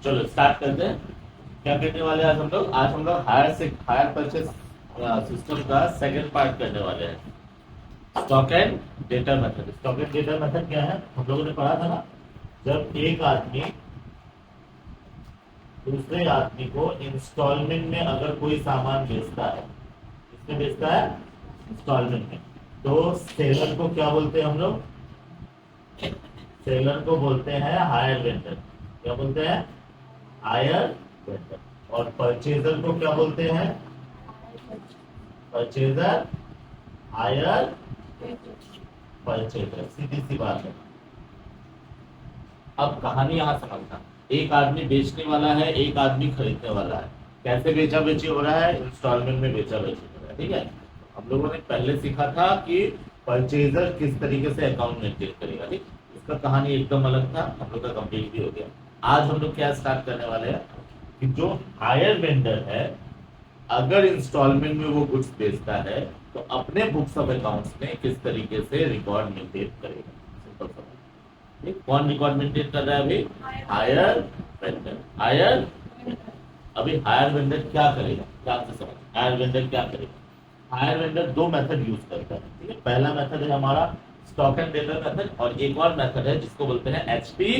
चलो स्टार्ट करते हैं। क्या करने वाले हैं आज हम लोग हायर परचेस सिस्टम का सेकंड पार्ट करने वाले हैं। Stock and data method. Stock and data method क्या है, हम लोगों ने पढ़ा था ना। जब एक आदमी दूसरे आदमी को इंस्टॉलमेंट में अगर कोई सामान बेचता है, किसमें बेचता है, इंस्टॉलमेंट में, तो सेलर को क्या बोलते हैं हम लोग, सेलर को बोलते हैं हायर वेंडर। क्या बोलते हैं, हायर वेंडर। और परचेजर को क्या बोलते हैं, परचेजर, हायर परचेजर। सीधी सी बात है। अब कहानी यहाँ समझना, एक आदमी बेचने वाला है, एक आदमी खरीदने वाला है। कैसे बेचा बेची हो रहा है, इंस्टॉलमेंट में बेचा बेची हो रहा है। ठीक है, हम लोगों ने पहले सीखा था कि परचेजर किस तरीके से अकाउंट मेंटेन करेगा। ठीक, इसका कहानी एकदम अलग था, हम लोग का कंप्लीट भी हो गया। आज हम लोग क्या स्टार्ट करने वाले हैं कि जो हायर वेंडर है, अगर इंस्टॉलमेंट में वो गुड्स बेचता है तो अपने बुक्स ऑफ अकाउंट्स में किस तरीके से रिकॉर्ड मेंटेन करेगा। सिंपल सा। ठीक, कौन रिकॉर्ड मेंटेन कर रहा है अभी, हायर वेंडर। हायर, अभी हायर वेंडर क्या करेगा, ध्यान से समझ। हायर वेंडर क्या करेगा, हायर वेंडर दो मेथड यूज करता है। ठीक है, पहला मेथड है हमारा स्टॉक एंड डेटा मेथड, और एक और मेथड है जिसको बोलते हैं HP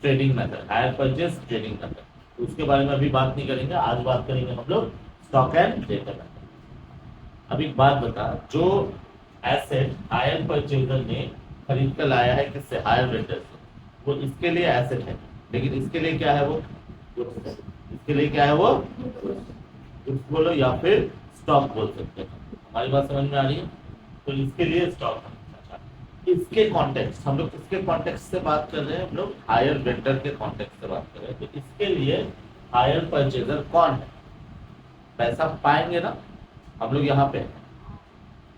trading method, hire purchase trading method. तो उसके बारे में अभी बात नहीं करेंगे, आज बात करेंगे हम लोग स्टॉक एंड डेटा मेथड। अब एक बात बता, जो एसेट हायर परचेजर ने खरीद कर लाया है किससे, हायर वेंडर से, वो इसके लिए एसेट है, लेकिन इसके लिए क्या है, वो गुड्स है। इसके लिए क्या है, वो गुड्स बोलो या फिर स्टॉक बोल सकते हैं। हमारी बात समझ में आ रही है। तो इसके लिए स्टॉक है। अच्छा, इसके कॉन्टेक्स्ट, हम लोग किसके कॉन्टेक्स्ट से बात कर रहे हैं, हम लोग हायर वेंडर के कॉन्टेक्स्ट से बात कर रहे हैं। तो इसके लिए हायर परचेजर कौन है, पैसा पाएंगे ना हम लोग यहाँ पे,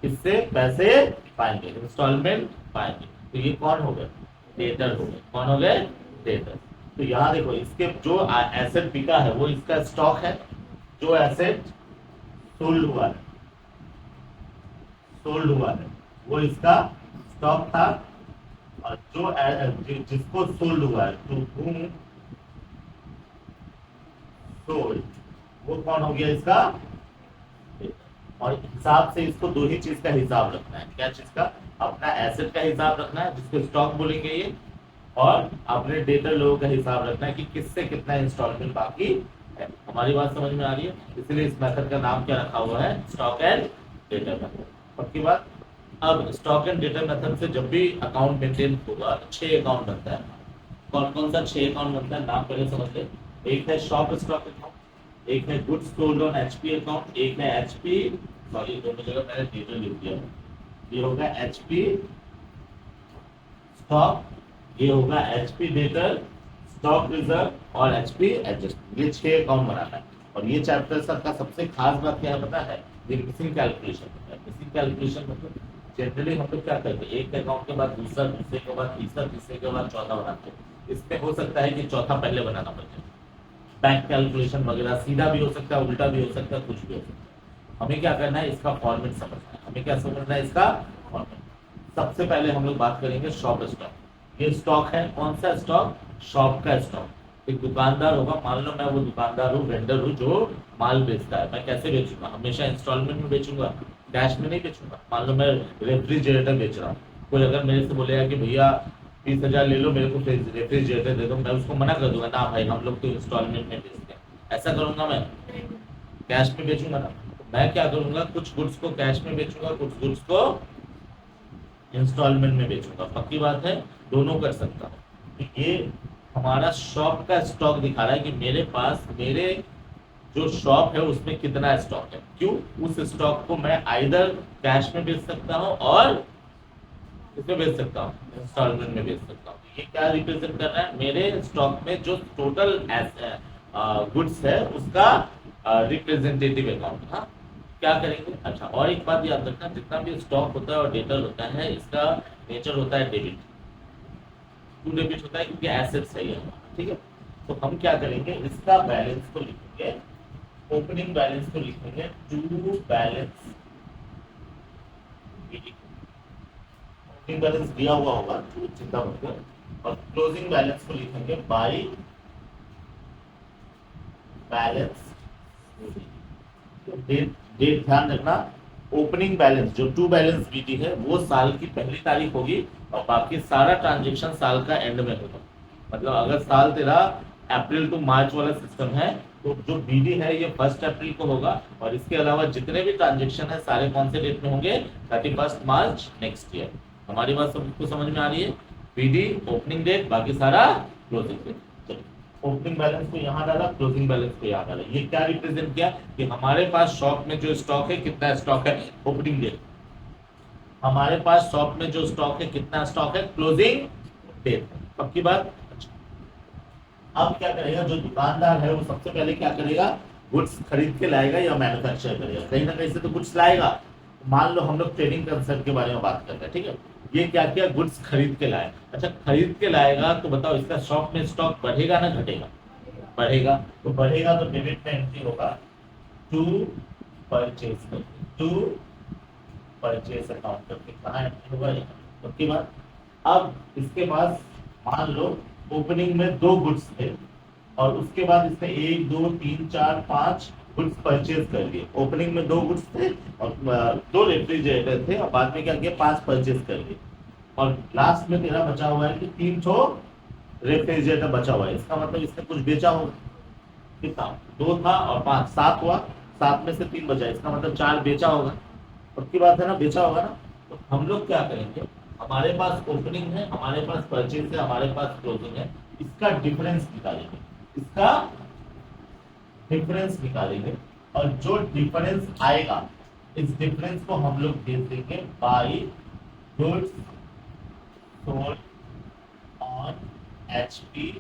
इससे पैसे पाएंगे, इंस्टॉलमेंट पाएंगे। तो ये कौन हो गए, डेटर हो गए। कौन हो गए, डेटर। तो यहाँ देखो, इसके जो एसेट बिका है वो इसका स्टॉक है। जो एसेट सोल्ड हुआ है, सोल्ड हुआ है, वो इसका स्टॉक था। और जो जिसको सोल्ड हुआ है, टू whom सोल्ड, वो कौन हो गया, इसका। और हिसाब से इसको दो ही चीज का हिसाब रखना है। क्या चीज का, अपना एसेट का हिसाब रखना है जिसको स्टॉक बोलेंगे ये, और अपने डेटर लोगों का हिसाब रखना है कि किससे कितना इंस्टॉलमेंट बाकी है। हमारी बात समझ में आ रही है। इसलिए इस मेथड का नाम क्या रखा हुआ है, स्टॉक एंड डेटा मेथड। पक्की बात। अब स्टॉक एंड डेटा मेथड से जब भी अकाउंट मेंटेन होगा तो 6 अकाउंट बनता है। कौन कौन सा 6 अकाउंट बनता है, नाम पहले समझ ले। एक है शॉप स्टॉक अकाउंट, एक है goods sold on HP account, एक है एचपी, सॉरी दोनों जगह मैंने डेटा लिख दिया है। ये होगा एचपी स्टॉक, ये होगा एचपी डेटर, स्टॉक रिजर्व और एचपी एडजस्ट। ये 6 अकाउंट बनाना है। और ये चैप्टर सर का सबसे खास बात क्या है पता है, ये मिसिंग कैलकुलेशन होता है। मिसिंग कैलकुलेशन मतलब जनरली हम लोग क्या करते हैं, एक अकाउंट के बाद दूसरा, दूसरे के बाद तीसरा, तीसरे के बाद चौथा बनाते हैं। इसमें हो सकता है कि चौथा पहले बनाना पड़ जाए। बैंक कैलकुलेशन वगैरह सीधा भी हो सकता है, उल्टा भी हो सकता है, कुछ भी हो सकता है। हमें क्या करना है, इसका फॉर्मेट समझना है। हमें क्या समझना है, इसका फॉर्मेट। सबसे पहले हम लोग बात करेंगे शॉप स्टॉक। ये स्टॉक है, कौन सा स्टॉक, शॉप का स्टॉक। एक दुकानदार होगा, मान लो मैं वो दुकानदार हूँ, वेंडर हूँ जो माल बेचता है। मैं कैसे बेचूंगा, हमेशा इंस्टॉलमेंट में बेचूंगा, कैश में नहीं बेचूंगा। मान लो मैं रेफ्रिजरेटर बेच रहा हूँ, कोई अगर मेरे से बोलेगा कि भैया 20,000 ले लो, मेरे को रेफ्रिजरेटर दे दो, मैं उसको मना कर दूंगा, ना भाई हम लोग तो इंस्टॉलमेंट में बेचते हैं। ऐसा करूंगा मैं, कैश में बेचूंगा ना। तो मैं क्या करूंगा, कुछ गुड्स को कैश में बेचूंगा, कुछ गुड्स को इंस्टॉलमेंट में बेचूंगा। पक्की बात है, दोनों कर सकता हूँ। तो ये हमारा शॉप का स्टॉक दिखा रहा है कि मेरे पास, मेरे जो शॉप है उसमें कितना स्टॉक है। क्यों, उस स्टॉक को मैं आइदर कैश में बेच सकता हूँ और इसमें बेच सकता हूँ, इंस्टॉलमेंट में बेच सकता हूँ। ये क्या रिप्रेजेंट कर रहा है, मेरे स्टॉक में जो टोटल गुड्स है उसका रिप्रेजेंटेटिव अकाउंट। हाँ, क्या करेंगे। अच्छा, और एक बात याद रखना, जितना भी स्टॉक होता है और डेटर होता है, इसका नेचर होता है डेबिट। क्यों डेबिट होता है, क्योंकि एसेट्स है ये। ठीक है, तो हम क्या करेंगे, इसका बैलेंस को लिखेंगे, ओपनिंग बैलेंस को लिखेंगे टू बैलेंस, ओपनिंग बैलेंस दिया हुआ होगा, चिंता मत करो। और क्लोजिंग बैलेंस को लिखेंगे बाई बैलेंस, डेट डेट ध्यान रखना, ओपनिंग बैलेंस जो टू बैलेंस बीटी है वो साल की पहली तारीख होगी और बाकी सारा ट्रांजेक्शन साल का एंड में होगा। मतलब अगर साल तेरा अप्रैल टू मार्च वाला सिस्टम है तो जो बीडी है ये 1 अप्रैल को होगा और इसके अलावा जितने भी ट्रांजेक्शन है सारे कौन से डेट में होंगे, 31 मार्च नेक्स्ट ईयर। हमारी बात सबको समझ में आ रही है? बीडी ओपनिंग डेट, बाकी सारा क्लोजिंग डेट। चलिए ओपनिंग बैलेंस को यहाँ डाला, क्लोजिंग बैलेंस को यहाँ डाला। ये क्या रिप्रेजेंट किया कि हमारे पास शॉप में जो स्टॉक है कितना स्टॉक है ओपनिंग डेट, हमारे पास शॉप में जो स्टॉक है कितना स्टॉक है क्लोजिंग डेट। पक्की बात? अब क्या करेगा जो दुकानदार है वो सबसे पहले क्या करेगा, गुड्स खरीद के लाएगा या मैन्युफैक्चर करेगा, कहीं ना कहीं से तो गुड्स लाएगा। मान लो हम लोग ट्रेडिंग कंसेप्ट के बारे में बात करते हैं, ठीक है। ये क्या किया, गुड्स खरीद के लाए। अच्छा खरीद के लाएगा तो बताओ इसका शॉप में स्टॉक बढ़ेगा ना घटेगा? बढ़ेगा। तो बढ़ेगा तो डेबिट में एंट्री होगा to purchase, to purchase account करके कहाँ एंट्री होगा, यहाँ। उसके बाद अब इसके पास मान लो ओपनिंग में 2 गुड्स थे और उसके बाद इसने 1 2 3 4 5 गुड्स परचेज कर लिए। ओपनिंग में 2 गुड्स थे और 2 रेफ्रिजरेटर थे और बाद में क्या किया 5 परचेज कर लिए और लास्ट में तेरा बचा हुआ है कि 3 ठो रेफ्रिजरेटर बचा हुआ है। इसका मतलब इसने कुछ बेचा होगा, कितना 2 था और 5 7 हुआ, 7 में से 3 बचा, इसका मतलब 4 बेचा होगा। पक्की बात है ना, बेचा होगा ना। तो हम लोग क्या करेंगे, हमारे पास ओपनिंग है, हमारे पास परचेज है, हमारे पास क्लोजिंग है, इसका डिफरेंस निकालेंगे, इसका डिफरेंस निकालेंगे और जो डिफरेंस आएगा इस डिफरेंस को हम लोग दे देंगे by goods sold on HP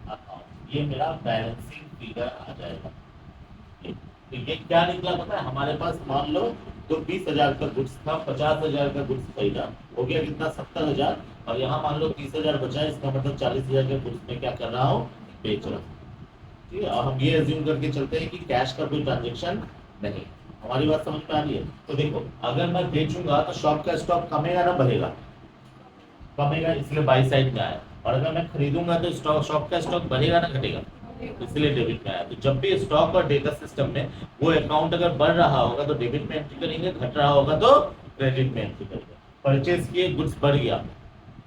account. ये मेरा बैलेंसिंग फिगर आ जाएगा। तो ये क्या निकला पता है, हमारे पास मान लो तो 20,000 का गुड्स था, 50,000 का गुड्स खरीदा, हो गया कितना 70,000 और यहाँ मान लो 30,000 बचा है, इसका मतलब 40,000 के गुड्स में क्या कर रहा हूँ, बेच रहा हूँ। ठीक है, और हम ये एज्यूम करके चलते हैं कि कैश का कोई ट्रांजेक्शन नहीं। हमारी बात समझ में आ रही है? तो देखो अगर मैं बेचूंगा तो शॉप का स्टॉक कमेगा ना बढ़ेगा? कमेगा, इसलिए बाई साइड में आया। और अगर मैं खरीदूंगा तो स्टॉक शॉप का स्टॉक बढ़ेगा ना घटेगा? इसलिए डेबिट में आया। तो जब भी स्टॉक और डेटा सिस्टम में वो अकाउंट अगर बढ़ रहा होगा तो डेबिट में एंट्री करेंगे, घट रहा होगा तो क्रेडिट में एंट्री करेंगे। परचेज किए, गुड्स बढ़ गया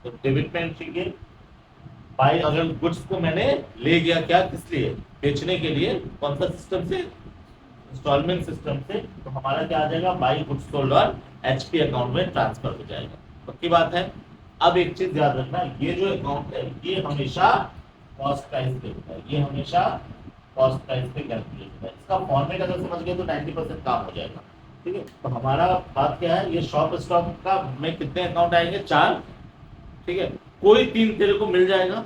तो डेबिट में एंट्री किए। बाय अगर गुड्स को मैंने ले गया क्या किस लिए, बेचने के लिए, कौन सा सिस्टम से, इंस्टॉलमेंट सिस्टम से, तो हमारा क्या आ जाएगा, बाय गुड्स सोल्ड और एचपी अकाउंट में ट्रांसफर हो जाएगा। पक्की बात है? अब एक चीज याद रखना, ये जो अकाउंट है ये हमेशा कॉस्ट प्राइस पे होता है, ये हमेशा कॉस्ट प्राइस पे कैलकुलेट होता है। इसका फॉर्मेट अगर समझ गए तो 90% काम हो जाएगा। ठीक है, तो हमारा बात क्या है, ये शॉप स्टॉक का में कितने अकाउंट आएंगे, 4। ठीक है, कोई 3 तेरे को मिल जाएगा,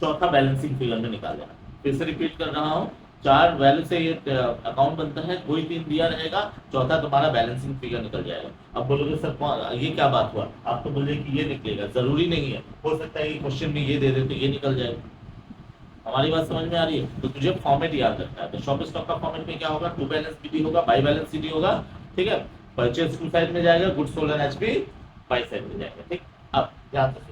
चौथा बैलेंसिंग फिगर में निकाल देना। फिर से रिपीट कर रहा हूँ, 4 वैल्यू से ये अकाउंट बनता है, कोई 3 दिया रहेगा, चौथा तुम्हारा बैलेंसिंग फिगर निकल जाएगा। अब बोलोगे सर ये क्या बात हुआ, आप तो बोले कि ये निकलेगा, जरूरी नहीं है, हो सकता है कि क्वेश्चन में ये दे दे तो ये निकल जाएगा। हमारी बात समझ में आ रही है? तो तुझे फॉर्मेट याद रखना है। तो शॉप स्टॉक का फॉर्मेट में क्या होगा, टू बैलेंस बीडी होगा, बाई बैलेंस सीडी होगा। ठीक है, परचेज टू साइड में जाएगा, goods sold and HP by side में जाएगा। ठीक, अब ध्यान से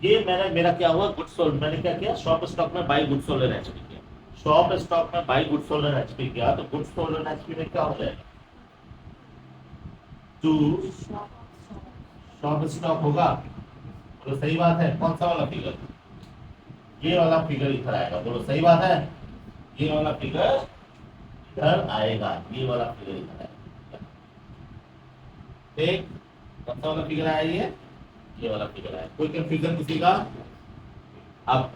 ये मेरा क्या हुआ, गुड्स सोल्ड, मैंने क्या किया, शॉप स्टॉक में by goods sold and HP किया। शॉप स्टॉक में by goods sold and HP किया तो गुड्स सोल्ड एंड एचपी में क्या हो जाएगा, टू शॉप स्टॉक होगा। तो सही बात है, कौन सा वाला फिगर, ये वाला फिगर इधर आएगा। बोलो सही बात है, ये वाला फिगर इधर आएगा, ये वाला फिगर इधर आएगा। ठीक, कौन सा वाला फिगर आया, ये वाला फिगर आया। कोई कंफ्यूजन किसी का? अब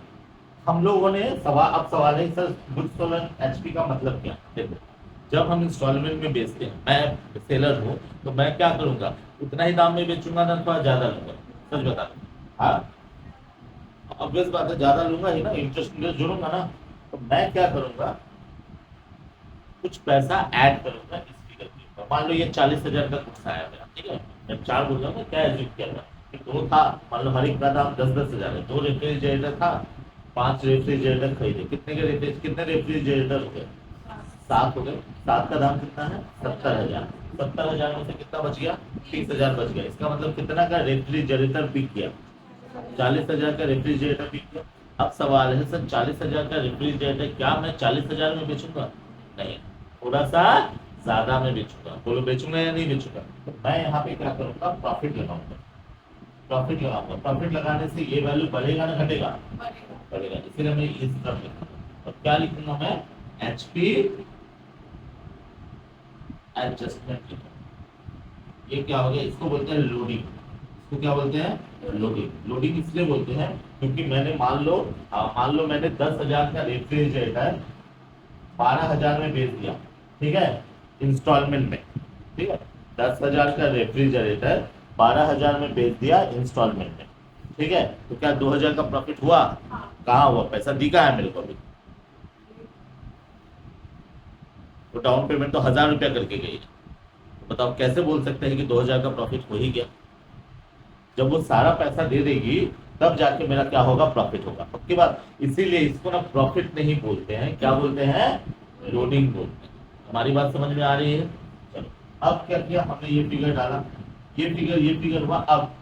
हम लोगों ने अब सवाल है sir goods sold and HP का मतलब क्या। देखो जब हम इंस्टॉलमेंट में बेचते हैं, मैं सेलर हूँ तो मैं क्या करूंगा, उतना ही दाम में बेचूंगा ना थोड़ा ज्यादा लूंगा, सच बता। हाँ ऑब्वियस बात है, ज्यादा लूंगा ही ना, इंटरेस्ट जोड़ूंगा ना। तो मैं क्या करूंगा, कुछ पैसा ऐड करूंगा इस फिगर के ऊपर। मान लो ये 40,000 का गुड्स आया मेरा, ठीक है, मैं 4 बोल रहा हूँ, क्या एज्यूम किया था, 2 था, मान लो हर एक का दाम 10-10 हजार है, 2 रेफ्रिजरेटर था, 5 रेफ्रिजरेटर खरीदे, कितने रेफ्रिजरेटर हो गए, 7 हो गए। 7 का दाम कितना है, 70,000। 70,000 में से कितना बच गया, 30,000 बच गया। इसका मतलब कितना का रेफ्रिजरेटर पिक किया, 40,000 का रेफ्रिजरेटर पिक किया। अब सवाल है सर 40,000 का रेफ्रिजरेटर क्या मैं 40,000 में बेचूंगा? नहीं, थोड़ा सा ज्यादा में बेचूंगा। बोलो बेचूंगा या नहीं बेचूंगा? तो मैं यहाँ पे क्या करूंगा, प्रॉफिट लगाऊंगा। प्रॉफिट लगाऊंगा, प्रॉफिट लगाने से ये वैल्यू बढ़ेगा ना घटेगा? बढ़ेगा। इसीलिए मैं इस तरफ लिखूंगा। और क्या लिखूंगा मैं? एचपी एडजस्टमेंट लिखूंगा। ये क्या हो गया? इसको बोलते हैं लोडिंग। इसको क्या बोलते हैं? लोडिंग। लोडिंग इसलिए बोलते हैं क्योंकि मैंने मान लो मैंने 10,000 का रेफ्रिजरेटर 12,000 में बेच दिया, ठीक है, इंस्टॉलमेंट में। ठीक है, 10,000 का रेफ्रिजरेटर 12,000 में बेच दिया इंस्टॉलमेंट में। ठीक है, तो क्या 2,000 का प्रॉफिट हुआ? कहाँ हुआ? पैसा दिखा है मेरे को अभी। तो डाउन पेमेंट तो 1,000 रुपया करके गई है। तो बताओ कैसे बोल सकते हैं कि 2,000 का प्रॉफिट हो ही गया? जब वो सारा पैसा दे देगी तब जाके मेरा क्या होगा? प्रॉफिट होगा। पक्की बात। इसीलिए इसको ना प्रॉफिट नहीं बोलते हैं, क्या बोलते हैं? लोडिंग बोलते हैं। हमारी बात समझ में आ रही है? चलो, अब क्या किया हमने? ये फिगर डाला, ये फिगर हुआ। अब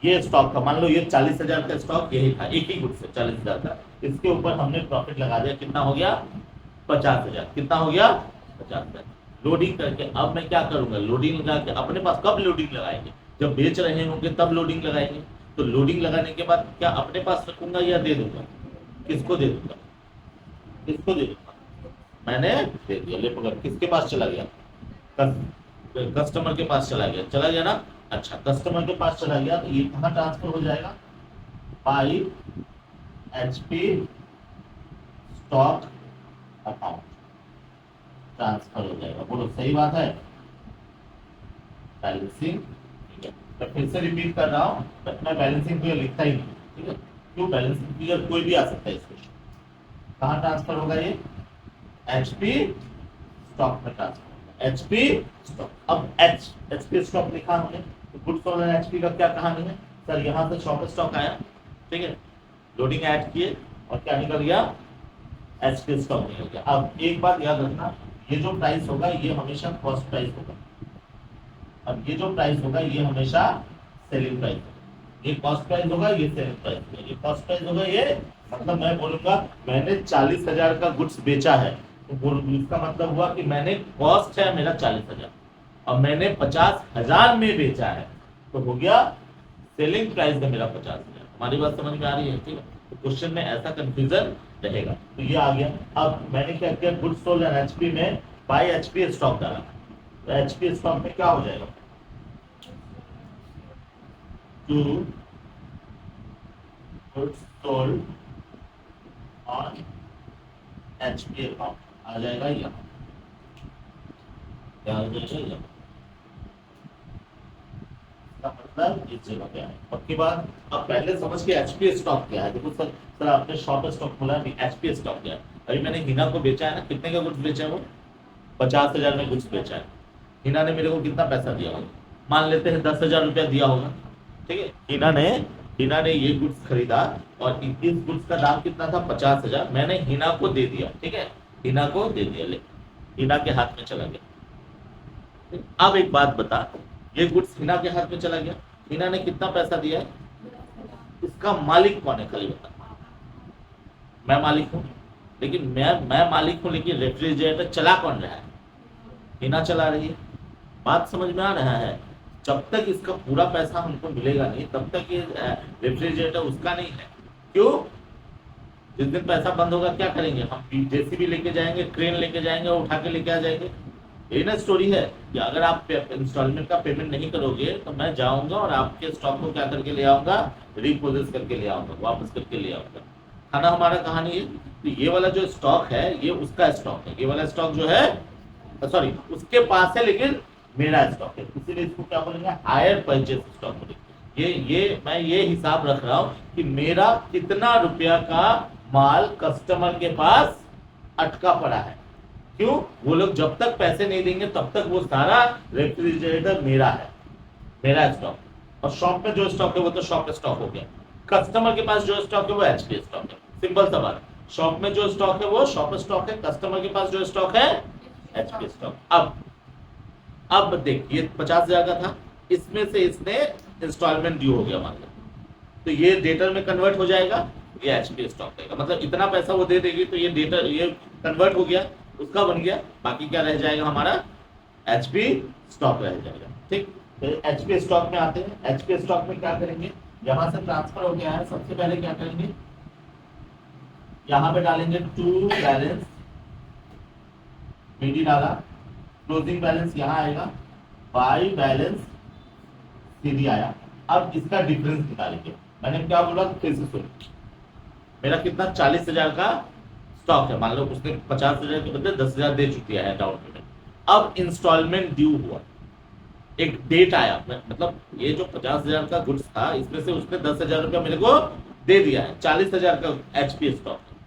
ये स्टॉक का मान लो ये 40,000 का स्टॉक यही था, एक ही गुड से 40,000 का। इसके ऊपर हमने प्रॉफिट लगा दिया, कितना हो गया? 50,000। कितना हो गया? 50,000। लोडिंग करके अब मैं क्या करूंगा? लोडिंग लगा के अपने पास कब लोडिंग लगाएंगे? जब बेच रहे होंगे तब लोडिंग लगाएंगे। तो लोडिंग लगाने के बाद क्या अपने पास रखूंगा या दे दूंगा? किसको दे दूंगा? किसको दे दूंगा? मैंने दे दिया, ले पकड़। किसके पास चला गया? कस्टमर के पास चला गया ना। अच्छा, कस्टमर के पास चला गया तो ये कहाँ ट्रांसफर हो जाएगा? By HP stock account transfer हो जाएगा। बोलो सही बात है? बैलेंसिंग। ठीक है, मैं फिर से रिपीट कर रहा हूँ, मैं बैलेंसिंग फिगर लिखता ही नहीं। ठीक है, क्यों? बैलेंसिंग फिगर कोई भी आ सकता है इसको। कहाँ ट्रांसफर होगा ये? एचपी स्टॉक में ट्रांसफर। HP stock. अब एचपी स्टॉक लिखा हमने, तो गुड्स और एचपी का क्या कहानी है सर? यहाँ से शॉप स्टॉक आया, ठीक है, लोडिंग ऐड किए और क्या निकल गया? एचपी स्टॉक निकल गया। अब एक बात याद रखना, ये जो प्राइस होगा ये हमेशा कॉस्ट प्राइस होगा। अब ये जो प्राइस होगा ये हमेशा सेलिंग प्राइस होगा। ये कॉस्ट प्राइस होगा, ये सेलिंग प्राइस होगा। ये कॉस्ट प्राइस होगा, ये मतलब मैं बोलूंगा मैंने 40,000 का गुड्स बेचा है, तो इसका मतलब हुआ कि मैंने कॉस्ट है मेरा 40,000 और मैंने 50,000 में बेचा है, तो हो गया सेलिंग प्राइस है मेरा 50,000। हमारी बात समझ में आ रही है? ठीक है, तो क्वेश्चन में ऐसा कंफ्यूजन रहेगा। तो ये आ गया। अब मैंने क्या किया? गुड्स सोल्ड एंड एचपी में बाय एचपी स्टॉक डाला। तो एचपी स्टॉक में क्या हो जाएगा? To goods sold on HP account आ जाएगा यहाँ। क्या हो जाएगा? यहाँ का मतलब इस जगह पे है। पक्की बात। अब पहले समझ के एचपी स्टॉक क्या है। देखो सर आपने शॉप स्टॉक खोला है, एचपी स्टॉक क्या है? अभी मैंने हिना को बेचा है ना, कितने का गुड्स बेचा है? वो 50,000 में गुड्स बेचा है। हिना ने मेरे को कितना पैसा दिया होगा? मान लेते हैं 10,000 रुपया दिया होगा। ठीक है, हिना ने ये गुड्स खरीदा और इस गुड्स का दाम कितना था? 50,000। मैंने हिना को दे दिया। ठीक है, हिना को दे दिया, ले हिना के हाथ में चला गया। अब एक बात बता, ये गुड्स हिना के हाथ में चला गया, हिना ने कितना पैसा दिया है? इसका मालिक कौन है? खाली बता। मैं मालिक हूं, लेकिन मैं मालिक हूं, लेकिन रेफ्रिजरेटर चला कौन रहा है? हिना चला रही है। बात समझ में आ रहा है? जब तक इसका पूरा पैसा हमको मिलेगा नहीं तब तक ये रेफ्रिजरेटर उसका नहीं है। क्यों? जिस दिन पैसा बंद होगा क्या करेंगे हम? जेसीबी लेके जाएंगे, क्रेन लेके जाएंगे और उठा के लेके आ जाएंगे। यही ना स्टोरी है कि अगर आप इंस्टॉलमेंट का पेमेंट नहीं करोगे तो मैं जाऊंगा और आपके स्टॉक को क्या करके ले आऊंगा? रिपोजेस करके ले आऊंगा, वापस करके ले आऊंगा। खाना हमारा कहानी है। तो ये वाला जो स्टॉक है ये उसका स्टॉक है। ये वाला स्टॉक जो है सॉरी उसके पास है, लेकिन मेरा स्टॉक है, इसीलिए इसको क्या बोलेंगे? हायर परचेज स्टॉक बोलेंगे। ये मैं ये हिसाब रख रहा हूँ कि मेरा कितना रुपया का माल कस्टमर के पास अटका पड़ा है। क्यों? वो लोग जब तक पैसे नहीं देंगे तब तक वो सारा रेफ्रिजरेटर मेरा है, मेरा स्टॉक। और शॉप में जो स्टॉक है वो तो शॉप स्टॉक हो गया। कस्टमर के पास जो स्टॉक है वो एचपी स्टॉक है। सिंपल सा बात। शॉप में जो स्टॉक है वो शॉप स्टॉक है, कस्टमर के पास जो स्टॉक है एचपी स्टॉक। अब देख, ये 50,000 का था, इसमें से इसने इंस्टॉलमेंट ड्यू हो गया मान लो, तो ये डेटर में कन्वर्ट हो जाएगा ये एचपी स्टॉक देगा, मतलब इतना पैसा वो दे देगी तो ये डेटा ये कन्वर्ट हो गया, उसका बन गया, बाकी क्या रह जाएगा हमारा एचपी स्टॉक रह जाएगा। ठीक, तो एचपी स्टॉक में आते हैं। एचपी स्टॉक में क्या करेंगे, यहां से ट्रांसफर हो गया है, सबसे पहले क्या करेंगे, यहां पे डालेंगे टू बैलेंस, मीडी डाला, क्लोजिंग बैलेंस यहां आएगा, बाई बैलेंस सीधी आया। अब इसका डिफरेंस निकालेंगे। मैंने क्या बोला फिर से सुन, मेरा कितना 40,000 का स्टॉक है, मान लो उसने 50,000 के बदले 10,000 दे चुकी है डाउन पेमेंट। अब इंस्टॉलमेंट ड्यू हुआ, एक डेट आया, मतलब ये जो 50,000 का गुड्स था इसमें से उसने 10,000 रुपया मेरे को दे दिया है, 40,000 का एचपी स्टॉक है।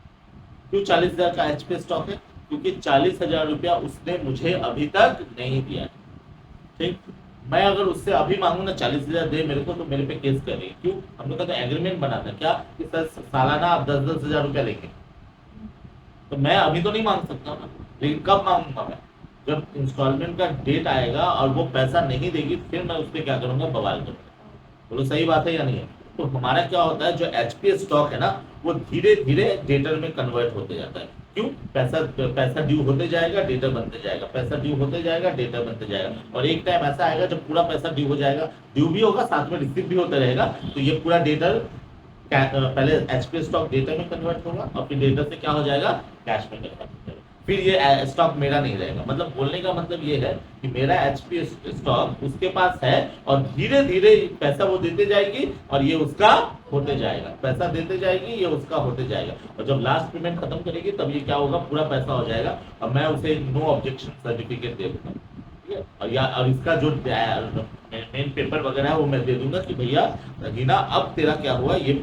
क्यों 40,000 का एचपी स्टॉक है, क्योंकि 40,000 रुपया उसने मुझे अभी तक नहीं दिया है। ठीक, मैं अगर उससे अभी मांगू ना 40,000 दे मेरे को, तो मेरे पे केस करेगी। क्यों, हम लोग का तो एग्रीमेंट बना था क्या कि सर सालाना आप 10,000 रुपया लेंगे, तो मैं अभी तो नहीं मांग सकता ना, लेकिन कब मांगूंगा मैं, जब इंस्टॉलमेंट का डेट आएगा और वो पैसा नहीं देगी, फिर मैं उस पर क्या करूंगा, बवाल करूंगा। बोलो सही बात है या नहीं है। तो हमारा क्या होता है, जो एचपी स्टॉक है ना, वो धीरे धीरे डेटर में कन्वर्ट होते जाता है। क्यों, पैसा ड्यू होते जाएगा, डेटर बनते जाएगा, पैसा ड्यू होते जाएगा, डेटर बनते जाएगा, और एक टाइम ऐसा आएगा जब पूरा पैसा ड्यू हो जाएगा, ड्यू भी होगा साथ में रिसीव भी होता रहेगा, तो ये पूरा डेटर पहले एचपी स्टॉक डेटा में कन्वर्ट होगा और फिर डेटा से क्या हो जाएगा, कैश में कन्वर्ट हो जाएगा, फिर ये स्टॉक मेरा नहीं रहेगा। मतलब बोलने का मतलब ये है कि मेरा एचपी स्टॉक उसके पास है और धीरे धीरे पैसा वो देते जाएगी और ये उसका होते जाएगा, पैसा देते जाएगी, ये उसका होते जाएगा, और जब लास्ट पेमेंट खत्म करेगी तब ये क्या होगा, पूरा पैसा हो जाएगा और मैं उसे नो ऑब्जेक्शन सर्टिफिकेट दे दूंगा। ठीक है, और इसका जो मेन पेपर वगैरह है वो मैं दे दूंगा कि भैया रीना अब तेरा क्या हुआ, ये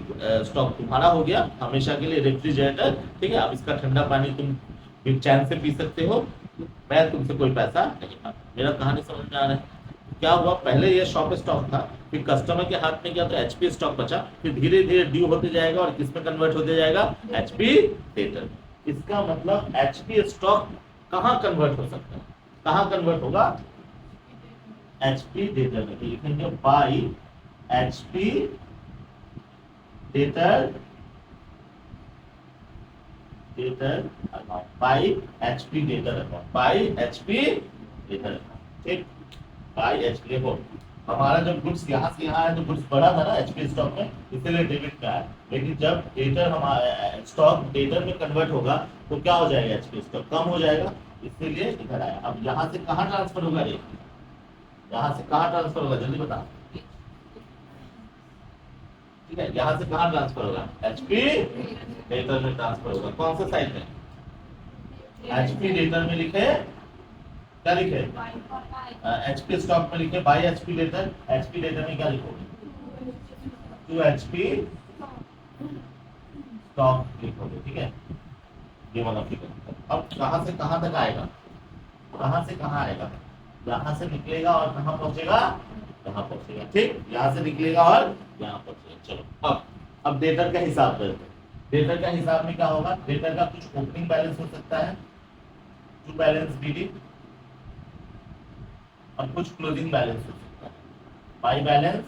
स्टॉक तुम्हारा हो गया हमेशा के लिए, रेफ्रिजरेटर, ठीक है, अब इसका ठंडा पानी तुम फिर चैन से पी सकते हो, मैं तुमसे कोई पैसा नहीं मांगा। मेरा कहानी समझ में आ रहा है। क्या हुआ, पहले ये शॉप स्टॉक था, फिर कस्टमर के हाथ में गया तो एचपी स्टॉक बचा, फिर धीरे धीरे ड्यू होते जाएगा और किस में कन्वर्ट होते जाएगा, एचपी डेटर। इसका मतलब एचपी स्टॉक कहाँ कन्वर्ट हो सकता है, कहाँ कन्वर्ट होगा, एचपी डेटर में। लिखेंगे by HP debtor account, by HP debtor account, by HP debtor account. ठीक, बाई एचपी, देखो हमारा जब गुड्स यहाँ से यहाँ है तो गुड्स बढ़ा था ना एचपी स्टॉक में, इसीलिए डेबिट का है, लेकिन जब डेटर हमारा स्टॉक डेटर में कन्वर्ट होगा तो क्या हो जाएगा, एचपी स्टॉक कम हो जाएगा, इसीलिए इधर आया। अब यहाँ से कहाँ ट्रांसफर होगा, ये यहाँ से कहाँ ट्रांसफर होगा, जल्दी बता। ठीक है, यहाँ से कहाँ ट्रांसफर होगा, एचपी डेटर में ट्रांसफर होगा। कौन से साइड में, एचपी डेटर में लिखे, क्या लिखे, एचपी स्टॉक में लिखे by HP debtor, HP debtor में क्या लिखोगे, टू एचपी स्टॉक लिखोगे। ठीक है, ये वाला फिगर। अब कहाँ से कहाँ तक आएगा, कहाँ से कहाँ आएगा, यहाँ से निकलेगा और कहाँ पहुंचेगा, यहाँ पहुंचेगा। ठीक, यहाँ से निकलेगा और यहाँ पहुंचेगा। चलो अब डेटर का हिसाब करते हैं। डेटर का हिसाब में क्या होगा, डेटर का कुछ ओपनिंग बैलेंस हो सकता है, टू बैलेंस बीडी, और कुछ क्लोजिंग बैलेंस हो सकता है, by balance,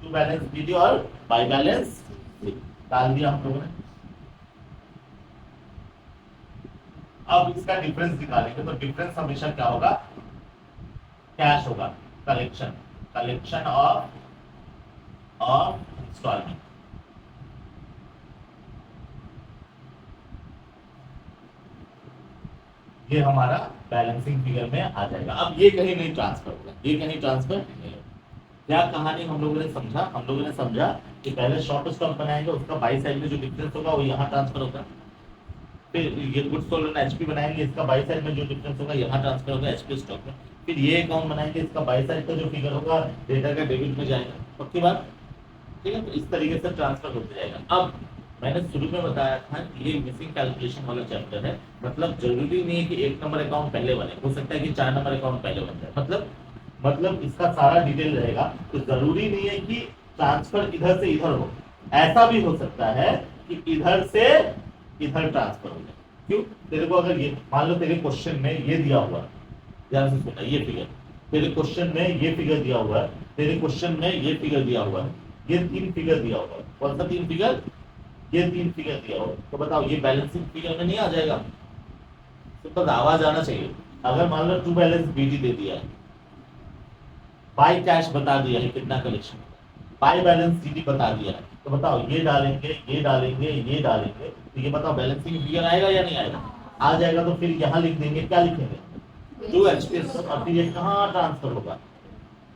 to balance BD और बाई बैलेंस डाल दिया हम लोगों ने। अब इसका डिफरेंस निकालेंगे, तो डिफरेंस हमेशा क्या होगा, कैश होगा, कलेक्शन ऑफ इंस्टॉलमेंट। ये हमारा बैलेंसिंग फिगर में आ जाएगा। अब ये कहीं नहीं ट्रांसफर होगा, ये कहीं ट्रांसफर नहीं होगा। क्या कहानी हम लोगों ने समझा, हम लोगों ने समझा कि पहले शॉर्ट स्टॉक बनाएंगे, उसका बाई साइड में जो डिफरेंस होगा वो यहाँ ट्रांसफर होगा, फिर ये गुड्स सोल्ड एचपी बनाएंगे, इसका बाई साइड में जो डिफरेंस होगा यहाँ ट्रांसफर होगा एचपी स्टॉक में, फिर ये अकाउंट बनाएंगे, इसका बाई साइड का जो फिगर होगा डेटा का डेबिट में जाएगा। पक्की बात, ठीक है, तो इस तरीके से ट्रांसफर होते जाएगा। अब मैंने शुरू में बताया था कि ये मिसिंग कैलकुलेशन वाला चैप्टर है, मतलब जरूरी नहीं है कि 1 नंबर अकाउंट पहले बने, हो सकता है कि 4 नंबर अकाउंट पहले बन जाए, मतलब इसका सारा डिटेल रहेगा। तो जरूरी नहीं है कि ट्रांसफर इधर से इधर हो, ऐसा भी हो सकता है कि इधर से इधर ट्रांसफर हो जाए। क्यों, तेरे को अगर ये मान लो तेरे क्वेश्चन में ये दिया हुआ, ध्यान से सुनना, ये फिगर तेरे क्वेश्चन में ये फिगर दिया हुआ है, तेरे क्वेश्चन में ये फिगर दिया हुआ है, ये 3 फिगर दिया हुआ है, कौन सा 3 फिगर? ये 3 फिगर दिया हो तो बताओ ये बैलेंसिंग फिगर में नहीं आ जाएगा? तो बस आवाज आना चाहिए। अगर मान लो टू बैलेंस बीडी दे दिया है, बाई कैश बता दिया है कितना कलेक्शन, बाई बैलेंस सीडी बता दिया है, तो बताओ ये डालेंगे, ये डालेंगे, ये डालेंगे, तो ये बताओ बैलेंसिंग फिगर आएगा या नहीं आएगा? आ जाएगा। तो फिर यहाँ लिख देंगे, क्या लिखेंगे? To HPS. और फिर ये कहाँ ट्रांसफर होगा?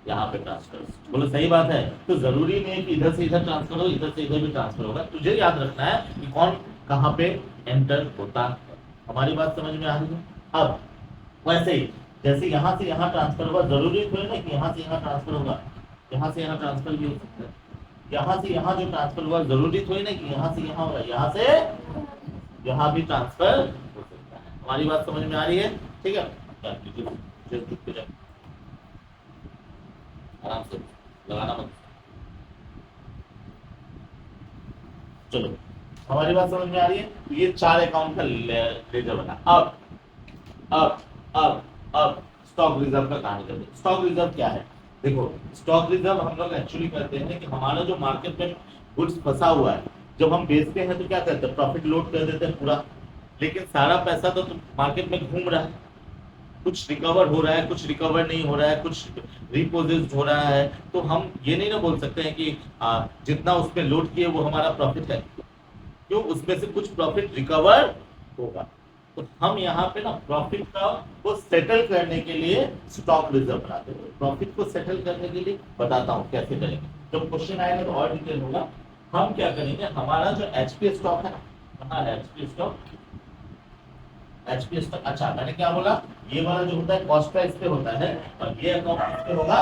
यहाँ पे ट्रांसफर। बोलो सही बात है। तो जरूरी नहीं है कि इधर से इधर ट्रांसफर हो, इधर से इधर भी ट्रांसफर होगा। तुझे याद रखना है कि कौन कहाँ पे एंटर होता है। हमारी बात समझ में आ रही है? अब वैसे ही जैसे यहाँ से यहाँ ट्रांसफर होगा, जरूरी थोड़ी ना कि यहाँ से यहाँ ट्रांसफर होगा, यहाँ से यहाँ ट्रांसफर भी हो सकता है। यहाँ से यहाँ जो ट्रांसफर हुआ, जरूरी थोड़ी ना कि यहाँ से यहाँ होगा, यहाँ से यहाँ भी ट्रांसफर हो सकता है। हमारी बात समझ में आ रही है? ठीक है, आराम से लगाना मत। चलो, हमारी बात समझ में आ रही है? ये 4 अकाउंट का लेजर बना। अब स्टॉक रिजर्व का कहानी करते हैं। स्टॉक रिजर्व क्या है? देखो, स्टॉक रिजर्व हम लोग एक्चुअली करते हैं कि हमारा जो मार्केट में गुड्स फंसा हुआ है, जब हम बेचते हैं तो क्या करते हैं? प्रॉफिट लोड कर देते हैं पूरा, लेकिन सारा पैसा तो मार्केट में घूम रहा है। कुछ रिकवर हो रहा है, कुछ रिकवर नहीं हो रहा है, कुछ रिपोजिट हो रहा है। तो हम ये नहीं ना बोल सकते हैं कि जितना उसमें लोड किए वो हमारा प्रॉफिट है, क्यों? उसमें से कुछ प्रॉफिट रिकवर होगा। तो हम यहाँ पे ना प्रॉफिट का को सेटल करने के लिए स्टॉक रिजर्व बनाते हैं। प्रॉफिट को सेटल करने के लिए बताता हूँ कैसे करेंगे। जब क्वेश्चन आएगा तो और डिटेल होगा। हम क्या करेंगे, हमारा जो एचपी स्टॉक है, कहाँ है एचपी स्टॉक? एचपी स्टॉक, अच्छा मैंने क्या बोला, ये वाला जो होता है कॉस्ट प्राइस पे होता है, और ये अकाउंट पे होगा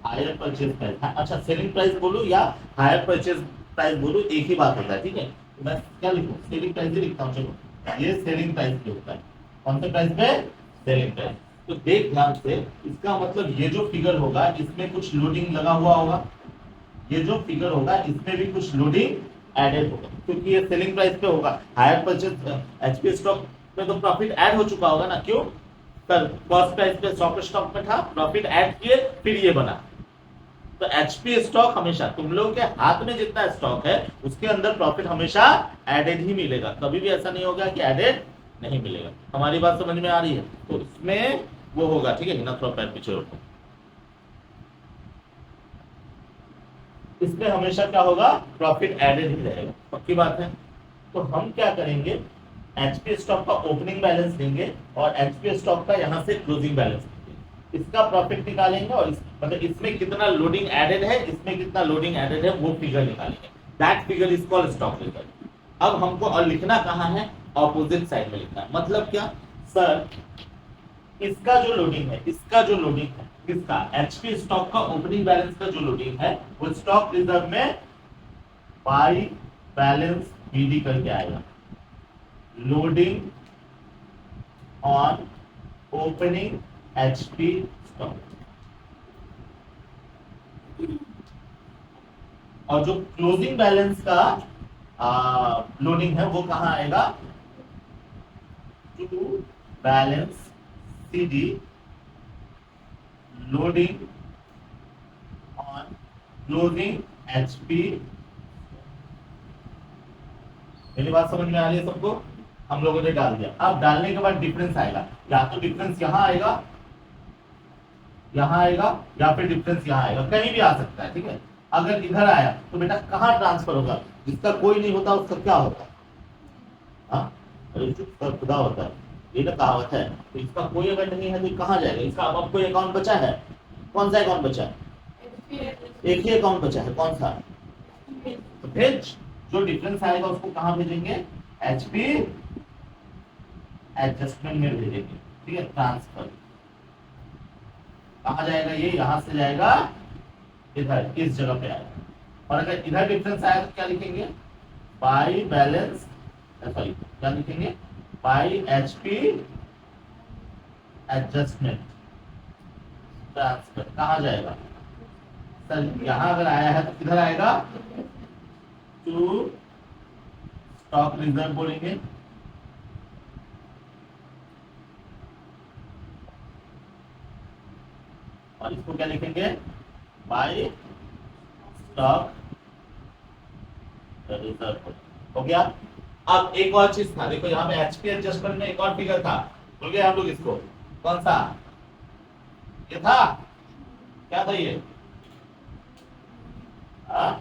हायर परचेज प्राइस। अच्छा, सेलिंग प्राइस बोलूं या हायर परचेज प्राइस बोलूं, एक ही बात होता है। ठीक है, तो मैं क्या लिखूं? सेलिंग प्राइस ही लिखता हूं। चलो, ये सेलिंग प्राइस पे होता है। कौन से प्राइस पे? Selling price. तो देख ध्यान से, इसका मतलब ये जो फिगर होगा इसमें कुछ लोडिंग लगा हुआ होगा, ये जो फिगर होगा इसमें भी कुछ लोडिंग एडेड होगा, क्योंकि ये सेलिंग प्राइस पे होगा। हायर परचेज एचपी स्टॉक में तो प्रॉफिट ऐड हो चुका होगा ना, क्यों? सर कॉस्ट प्राइस पे स्टॉक स्टॉक में था, प्रॉफिट ऐड किए, फिर ये बना। तो एचपी स्टॉक हमेशा, तुम लोगों के हाथ में जितना स्टॉक है उसके अंदर प्रॉफिट हमेशा एडेड ही मिलेगा, कभी भी ऐसा नहीं होगा कि एडेड नहीं मिलेगा। हमारी बात समझ में आ रही है? तो इसमें वो होगा। ठीक है, ना थोड़ा पैर पीछे रखो। इसमें हमेशा क्या होगा? प्रॉफिट एडेड ही रहेगा। पक्की बात है? तो हम क्या करेंगे, एचपी स्टॉक का ओपनिंग बैलेंस लेंगे और एचपी स्टॉक का यहाँ से क्लोजिंग बैलेंस लेंगे, इसका प्रॉफिट निकालेंगे और मतलब इसमें कितना लोडिंग एडेड है, इसमें कितना लोडिंग एडेड है, वो फिगर निकालेंगे। That figure is called stock reserve. अब हमको और लिखना कहाँ है? ऑपोजिट साइड में लिखना है। मतलब क्या सर, इसका जो लोडिंग है, इसका जो लोडिंग है, किसका? एचपी स्टॉक का ओपनिंग बैलेंस का जो लोडिंग है वो स्टॉक रिजर्व में बाई बैलेंस बीडी करके आएगा। Loading on opening HP stock. और जो क्लोजिंग बैलेंस का लोडिंग है वो कहां आएगा? To balance CD loading on closing HP. मेरी बात समझ में आ रही है सबको? हम लोगों ने डाल दिया। अब डालने के बाद डिफरेंस आएगा, या तो डिफरेंस यहां आएगा, यहां आएगा, या फिर डिफरेंस यहां आएगा, कहीं भी आ सकता है। ठीक है, अगर इधर आया तो बेटा कहां ट्रांसफर होगा? जिसका कोई नहीं होता उसका क्या होता है? हाँ, खुदा होता है, ये ना कहावत है। तो इसका कोई अगर नहीं है तो कहां जाएगा? इसका अब कोई अकाउंट बचा है? कौन सा अकाउंट बचा है? एक ही अकाउंट बचा है, कौन सा? तो भेज, जो डिफरेंस आएगा उसको कहां भेजेंगे? एचपी एडजस्टमेंट में भेजेंगे। ठीक है, ट्रांसफर कहां जाएगा? ये यहां से जाएगा इधर, इस जगह पे आएगा। और अगर इधर डिफरेंस आया तो क्या लिखेंगे? बाई बैलेंस, सॉरी क्या लिखेंगे? By HP adjustment transfer. कहां जाएगा सर? यहां अगर आया है तो किधर आएगा? टू स्टॉक रिजर्व बोलेंगे। और इसको क्या लिखेंगे? बाय स्टॉक रिजर्व हो गया। अब एक और चीज था, देखो यहाँ पे एचपी एडजस्टमेंट में एक और फिगर था, भूल गए हम लोग इसको, कौन सा ये था, क्या था ये, था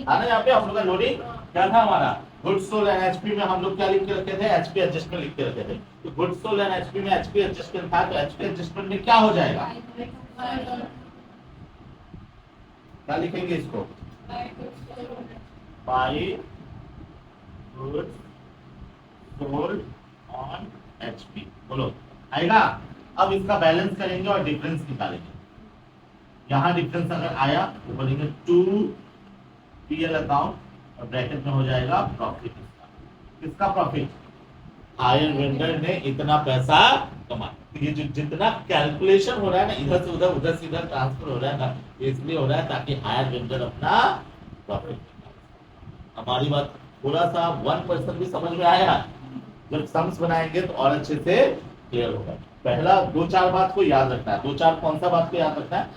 ना यहाँ पे हम लोग का लोडिंग क्या था हमारा, गुड्स सोल्ड एंड एचपी में हम लोग क्या लिख के रखे थे, एचपी एडजस्टमेंट लिख के रखे थे। तो गुड्स सोल्ड एंड एचपी में एचपी एडजस्टमेंट था, तो एचपी एडजस्टमेंट में क्या हो जाएगा, क्या लिखेंगे इसको, by goods sold on HP, बोलो आएगा। अब इसका बैलेंस करेंगे और डिफरेंस निकालेंगे। यहाँ डिफरेंस अगर आया तो बोलेंगे टू पीएल अकाउंट और ब्रैकेट में हो जाएगा प्रॉफिट। किसका प्रॉफिट, हायर वेंडर ने इतना पैसा कमाया। तो ये जो जितना कैलकुलेशन हो रहा है ना, इधर से उधर से इधर ट्रांसफर हो रहा है ना, इसलिए हो रहा है ताकि हायर वेंडर अपना प्रॉफिट। हमारी बात थोड़ा सा 1% भी समझ में आया, जब सम्स बनाएंगे तो और अच्छे से क्लियर होगा। पहला 2-4 बात को याद रखना है, 2-4 कौन सा बात को याद रखना है,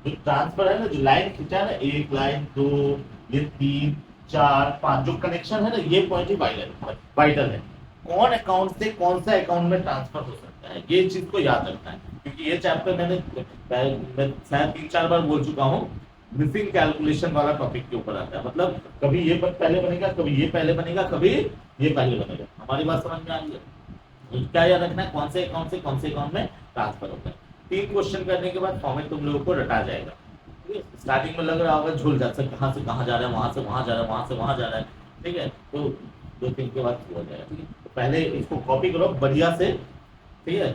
जो ट्रांसफर है ना, जो लाइन खींचा है ना, 1 लाइन 2 ये 3 4 5 जो कनेक्शन है ना, ये पॉइंट ही वाइटल है। कौन अकाउंट से कौन सा अकाउंट में ट्रांसफर हो सकता है, ये चीज को याद रखना है, क्योंकि ये चैप्टर मैं शायद 3-4 बार बोल चुका हूँ, मिसिंग कैलकुलेशन वाला टॉपिक के ऊपर आता है। मतलब कभी ये पहले बनेगा, कभी ये पहले बनेगा, कभी ये पहले बनेगा। हमारी बात समझ में आ रही है, क्या याद रखना है, कौन से अकाउंट से कौन से अकाउंट में ट्रांसफर होता है। 3 क्वेश्चन करने के बाद फॉर्मेट तुम लोगों को रटा जाएगा। स्टार्टिंग में लग रहा होगा झूल जा सकता, कहाँ से कहाँ जा रहा है, वहां से वहां जा रहा है, वहां से वहां जा रहा है, ठीक है, तो 2-3 के बाद हो जाएगा। ठीक है, तो पहले इसको कॉपी करो बढ़िया से, ठीक है,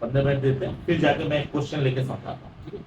15 मिनट देते हैं, फिर जाके मैं एक क्वेश्चन लेके समझाता हूँ, ठीक है।